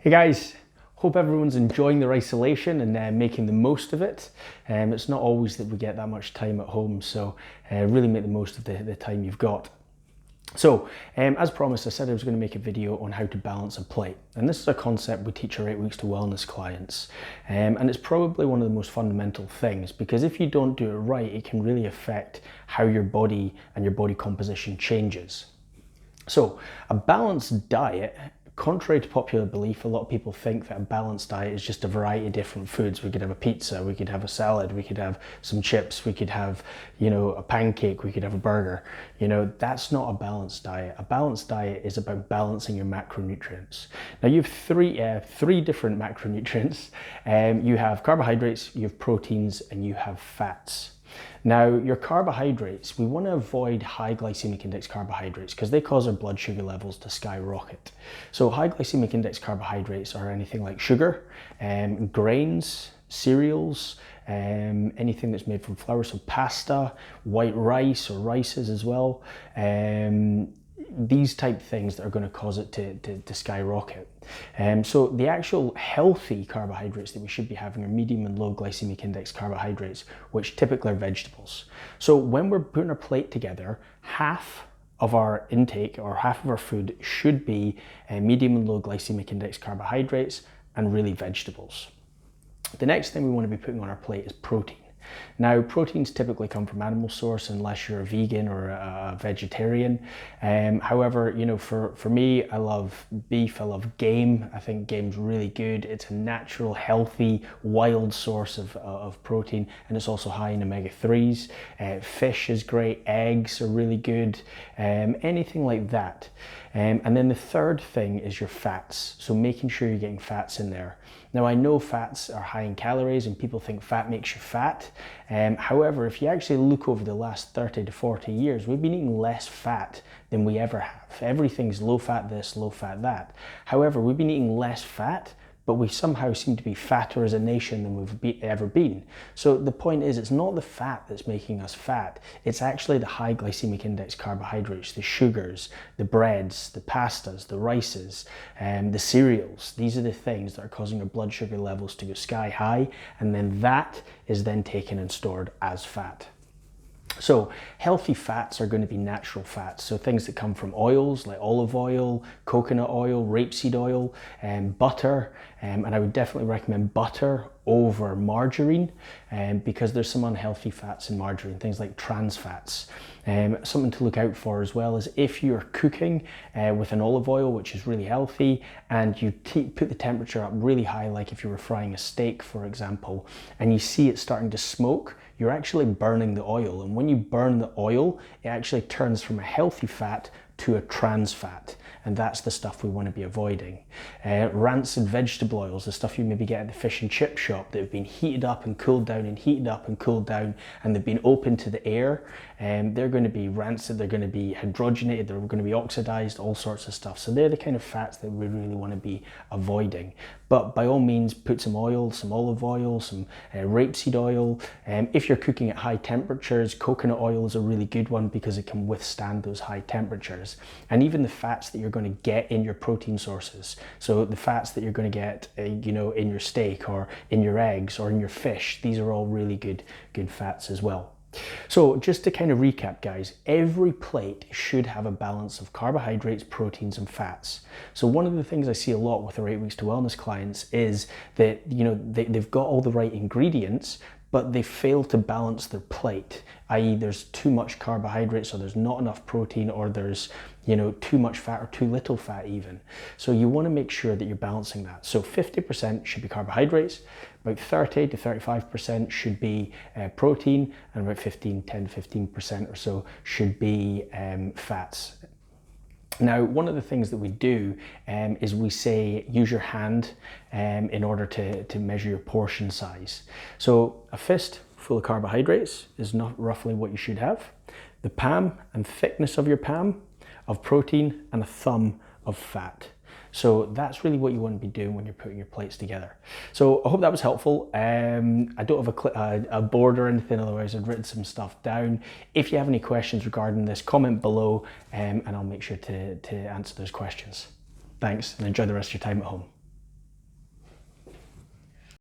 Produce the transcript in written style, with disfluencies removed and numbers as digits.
Hey guys, hope everyone's enjoying their isolation and making the most of it. It's not always that we get that much time at home, so really make the most of the time you've got. So, as promised, I said I was going to make a video on how to balance a plate. And this is a concept we teach our 8 weeks to wellness clients. And it's probably one of the most fundamental things, because if you don't do it right, it can really affect how your body and your body composition changes. So, a balanced diet, contrary to popular belief, a lot of people think that a balanced diet is just a variety of different foods. We could have a pizza, we could have a salad, we could have some chips, we could have, a pancake, we could have a burger. That's not a balanced diet. A balanced diet is about balancing your macronutrients. Now you have three different macronutrients. You have carbohydrates, you have proteins, and you have fats. Now, your carbohydrates, we want to avoid high glycemic index carbohydrates because they cause our blood sugar levels to skyrocket. So high glycemic index carbohydrates are anything like sugar, grains, cereals, anything that's made from flour, so pasta, white rice or rices as well. These type things that are going to cause it to skyrocket. So the actual healthy carbohydrates that we should be having are medium and low glycemic index carbohydrates, which typically are vegetables. So when we're putting our plate together, half of our intake or half of our food should be medium and low glycemic index carbohydrates and really vegetables. The next thing we want to be putting on our plate is protein. Now, proteins typically come from animal source unless you're a vegan or a vegetarian. However, for me, I love beef, I love game. I think game's really good. It's a natural, healthy, wild source of protein, and it's also high in omega-3s. Fish is great, eggs are really good, anything like that. And then the third thing is your fats. So making sure you're getting fats in there. Now, I know fats are high in calories and people think fat makes you fat. However, if you actually look over the last 30 to 40 years, we've been eating less fat than we ever have. Everything's low fat this, low fat that. However, we've been eating less fat, but we somehow seem to be fatter as a nation than we've ever been. So the point is, it's not the fat that's making us fat, it's actually the high glycemic index carbohydrates, the sugars, the breads, the pastas, the rices, the cereals. These are the things that are causing our blood sugar levels to go sky high, and then that is then taken and stored as fat. So healthy fats are going to be natural fats, so things that come from oils like olive oil, coconut oil, rapeseed oil, butter, and I would definitely recommend butter over margarine because there's some unhealthy fats in margarine, things like trans fats. Something to look out for as well is if you're cooking with an olive oil, which is really healthy, and you put the temperature up really high, like if you were frying a steak, for example, and you see it starting to smoke, you're actually burning the oil. And when you burn the oil, it actually turns from a healthy fat to a trans fat. And that's the stuff we want to be avoiding. Rancid vegetable oils, the stuff you maybe get at the fish and chip shop that have been heated up and cooled down and heated up and cooled down, and they've been open to the air, they're going to be rancid, they're going to be hydrogenated, they're going to be oxidized, all sorts of stuff. So they're the kind of fats that we really want to be avoiding. But by all means, put some oil, some olive oil, some rapeseed oil. If you're cooking at high temperatures, coconut oil is a really good one because it can withstand those high temperatures. And even the fats that you're going to get in your protein sources. So the fats that you're going to get, in your steak or in your eggs or in your fish, these are all really good fats as well. So just to kind of recap, guys, every plate should have a balance of carbohydrates, proteins, and fats. So one of the things I see a lot with our 8 weeks to wellness clients is that, they've got all the right ingredients, but they fail to balance their plate, i.e. there's too much carbohydrates, or there's not enough protein, or there's too much fat or too little fat even. So you want to make sure that you're balancing that. So 50% should be carbohydrates, about 30 to 35% should be protein, and about 10 to 15% or so should be fats. Now, one of the things that we do is we say use your hand in order to measure your portion size. So a fist full of carbohydrates is not roughly what you should have. The palm and thickness of your palm of protein, and a thumb of fat. So that's really what you want to be doing when you're putting your plates together. So I hope that was helpful. I don't have a board or anything, otherwise I've written some stuff down. If you have any questions regarding this, comment below and I'll make sure to answer those questions. Thanks, and enjoy the rest of your time at home.